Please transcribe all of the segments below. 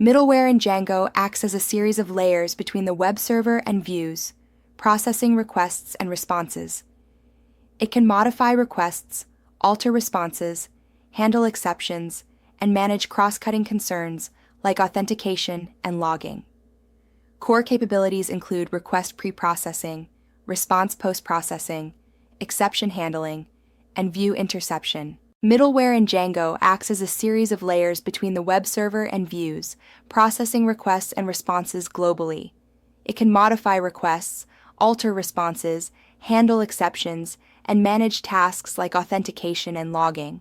Middleware in Django acts as a series of layers between the web server and views, processing requests and responses. It can modify requests, alter responses, handle exceptions, and manage cross-cutting concerns like authentication and logging. Core capabilities include request pre-processing, response post-processing, exception handling, and view interception. Middleware in Django acts as a series of layers between the web server and views, processing requests and responses globally. It can modify requests, alter responses, handle exceptions, and manage tasks like authentication and logging.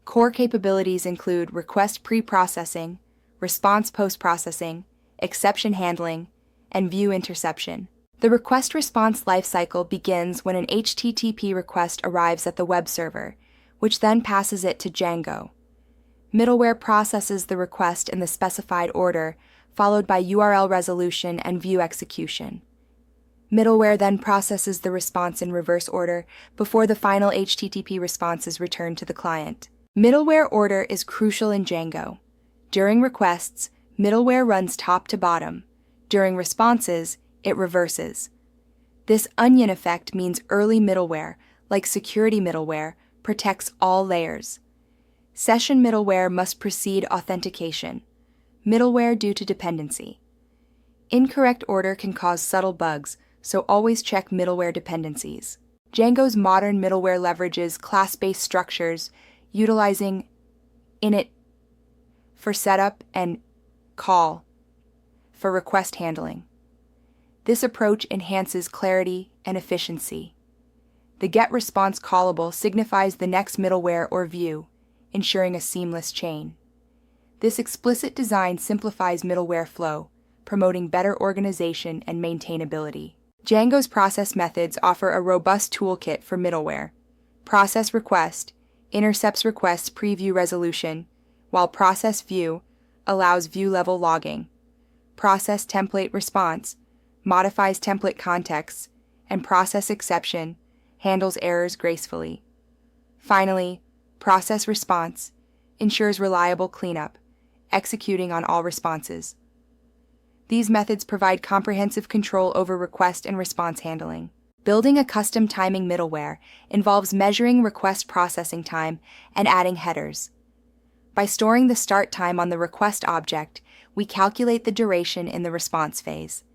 Core capabilities include request pre-processing, response post-processing, exception handling, and view interception. The request-response lifecycle begins when an HTTP request arrives at the web server, which then passes it to Django. Middleware processes the request in the specified order, followed by URL resolution and view execution. Middleware then processes the response in reverse order before the final HTTP response is returned to the client. Middleware order is crucial in Django. During requests, middleware runs top to bottom. During responses, it reverses. This onion effect means early middleware, like security middleware, protects all layers. Session middleware must precede authentication. Middleware due to dependency. Incorrect order can cause subtle bugs, so always check middleware dependencies. Django's modern middleware leverages class-based structures, utilizing init for setup and call for request handling. This approach enhances clarity and efficiency. The getResponse callable signifies the next middleware or view, ensuring a seamless chain. This explicit design simplifies middleware flow, promoting better organization and maintainability. Django's process methods offer a robust toolkit for middleware. Process request intercepts requests preview resolution, while process view allows view-level logging. Process template response modifies template contexts, and process exception handles errors gracefully. Finally, process response ensures reliable cleanup, executing on all responses. These methods provide comprehensive control over request and response handling. Building a custom timing middleware involves measuring request processing time and adding headers. By storing the start time on the request object, we calculate the duration in the response phase.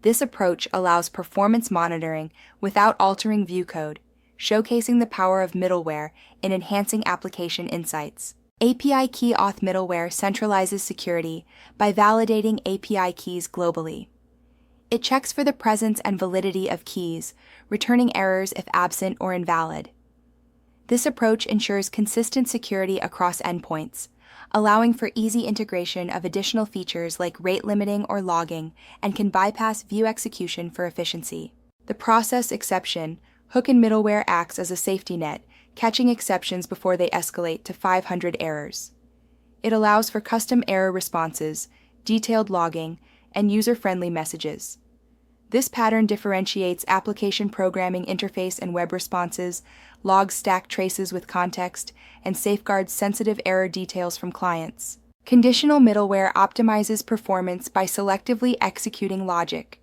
This approach allows performance monitoring without altering view code, showcasing the power of middleware in enhancing application insights. API key auth middleware centralizes security by validating API keys globally. It checks for the presence and validity of keys, returning errors if absent or invalid. This approach ensures consistent security across endpoints, allowing for easy integration of additional features like rate limiting or logging, and can bypass view execution for efficiency. The process exception hook in middleware acts as a safety net, catching exceptions before they escalate to 500 errors. It allows for custom error responses, detailed logging, and user-friendly messages. This pattern differentiates application programming interface and web responses, logs stack traces with context, and safeguards sensitive error details from clients. Conditional middleware optimizes performance by selectively executing logic.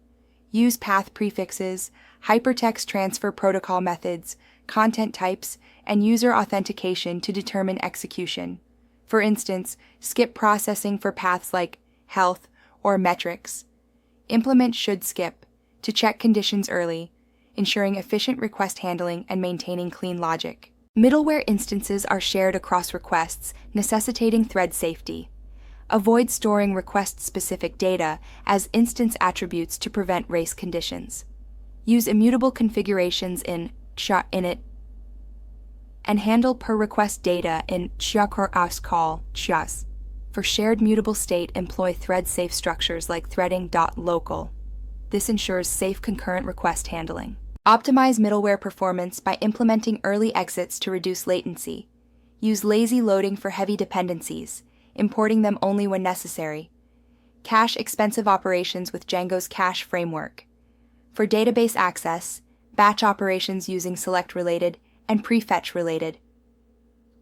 Use path prefixes, hypertext transfer protocol methods, content types, and user authentication to determine execution. For instance, skip processing for paths like health or metrics. Implement should skip to check conditions early, ensuring efficient request handling and maintaining clean logic. Middleware instances are shared across requests, necessitating thread safety. Avoid storing request-specific data as instance attributes to prevent race conditions. Use immutable configurations in init and handle per-request data in call. For shared mutable state, employ thread-safe structures like threading.local. This ensures safe concurrent request handling. Optimize middleware performance by implementing early exits to reduce latency. Use lazy loading for heavy dependencies, importing them only when necessary. Cache expensive operations with Django's cache framework. For database access, batch operations using select related and prefetch related.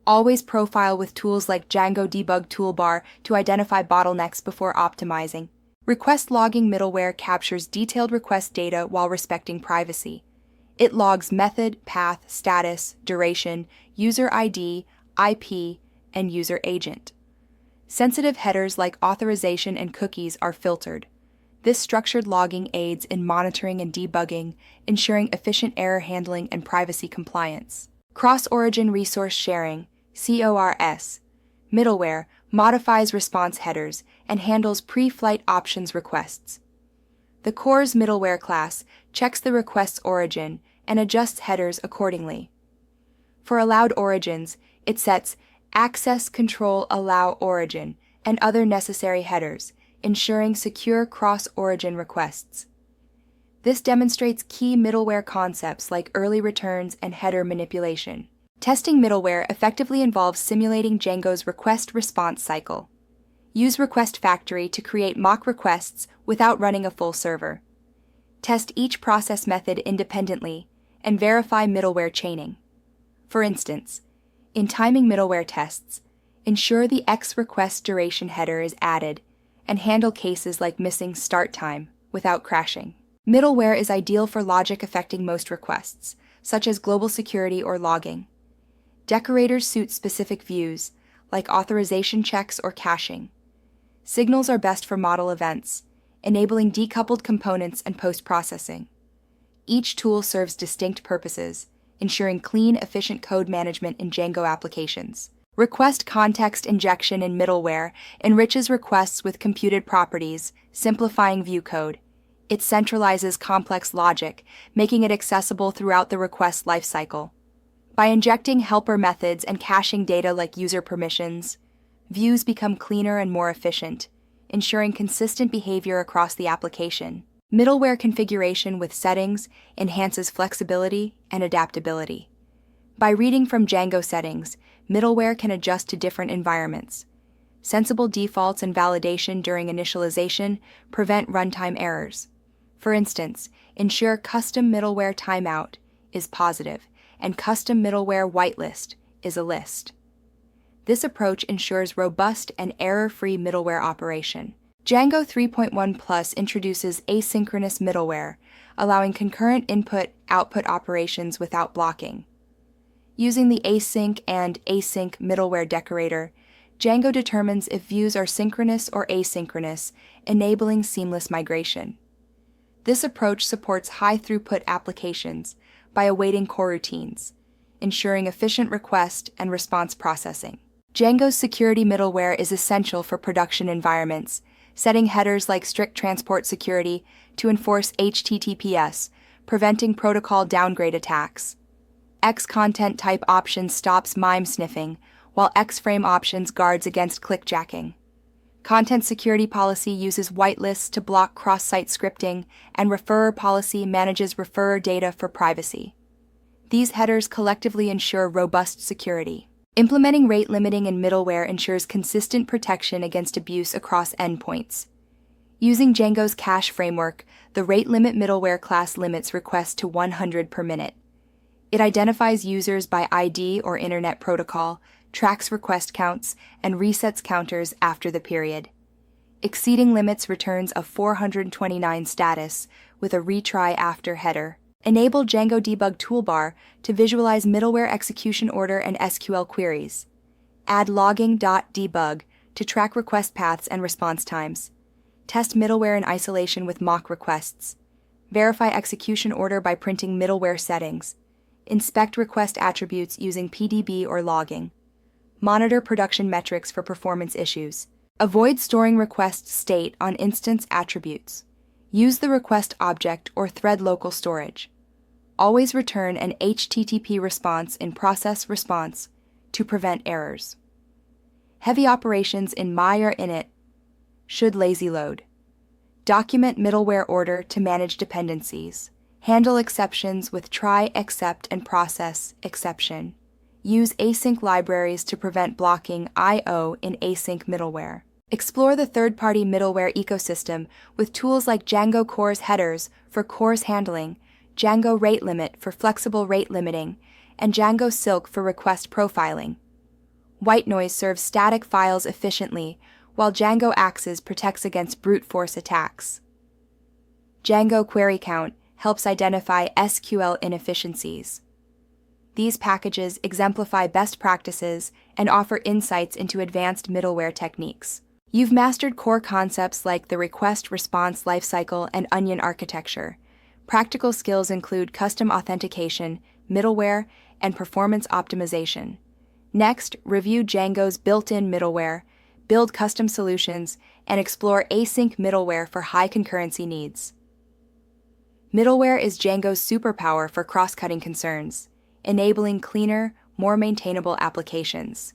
Always profile with tools like Django Debug Toolbar to identify bottlenecks before optimizing. Request logging middleware captures detailed request data while respecting privacy. It logs method, path, status, duration, user ID, IP, and user agent. Sensitive headers like authorization and cookies are filtered. This structured logging aids in monitoring and debugging, ensuring efficient error handling and privacy compliance. Cross-origin resource sharing, CORS, middleware modifies response headers and handles pre-flight options requests. The CORS middleware class checks the request's origin and adjusts headers accordingly. For allowed origins, it sets access control allow origin and other necessary headers, ensuring secure cross-origin requests. This demonstrates key middleware concepts like early returns and header manipulation. Testing middleware effectively involves simulating Django's request-response cycle. Use Request Factory to create mock requests without running a full server. Test each process method independently and verify middleware chaining. For instance, in timing middleware tests, ensure the X request duration header is added and handle cases like missing start time without crashing. Middleware is ideal for logic affecting most requests, such as global security or logging. Decorators suit specific views, like authorization checks or caching. Signals are best for model events, enabling decoupled components and post-processing. Each tool serves distinct purposes, ensuring clean, efficient code management in Django applications. Request context injection in middleware enriches requests with computed properties, simplifying view code. It centralizes complex logic, making it accessible throughout the request lifecycle. By injecting helper methods and caching data like user permissions, views become cleaner and more efficient, ensuring consistent behavior across the application. Middleware configuration with settings enhances flexibility and adaptability. By reading from Django settings, middleware can adjust to different environments. Sensible defaults and validation during initialization prevent runtime errors. For instance, ensure custom middleware timeout is positive and custom middleware whitelist is a list. This approach ensures robust and error-free middleware operation. Django 3.1 Plus introduces asynchronous middleware, allowing concurrent input-output operations without blocking. Using the async and async middleware decorator, Django determines if views are synchronous or asynchronous, enabling seamless migration. This approach supports high-throughput applications by awaiting coroutines, ensuring efficient request and response processing. Django's security middleware is essential for production environments, setting headers like strict transport security to enforce HTTPS, preventing protocol downgrade attacks. X content type options stops MIME sniffing, while X-frame options guards against clickjacking. Content security policy uses whitelists to block cross-site scripting, and referrer policy manages referrer data for privacy. These headers collectively ensure robust security. Implementing rate limiting in middleware ensures consistent protection against abuse across endpoints. Using Django's cache framework, the rate limit middleware class limits requests to 100 per minute. It identifies users by ID or Internet Protocol, tracks request counts, and resets counters after the period. Exceeding limits returns a 429 status with a retry after header. Enable Django Debug Toolbar to visualize middleware execution order and SQL queries. Add logging.debug to track request paths and response times. Test middleware in isolation with mock requests. Verify execution order by printing middleware settings. Inspect request attributes using PDB or logging. Monitor production metrics for performance issues. Avoid storing request state on instance attributes. Use the request object or thread local storage. Always return an HTTP response in process response to prevent errors. Heavy operations in my or init should lazy load. Document middleware order to manage dependencies. Handle exceptions with try, except, and process exception. Use async libraries to prevent blocking I/O in async middleware. Explore the third-party middleware ecosystem with tools like Django CORS headers for CORS handling, Django rate limit for flexible rate limiting, and Django Silk for request profiling. White noise serves static files efficiently, while Django Access protects against brute force attacks. Django Query Count helps identify SQL inefficiencies. These packages exemplify best practices and offer insights into advanced middleware techniques. You've mastered core concepts like the request-response lifecycle and onion architecture. Practical skills include custom authentication, middleware, and performance optimization. Next, review Django's built-in middleware, build custom solutions, and explore async middleware for high concurrency needs. Middleware is Django's superpower for cross-cutting concerns, enabling cleaner, more maintainable applications.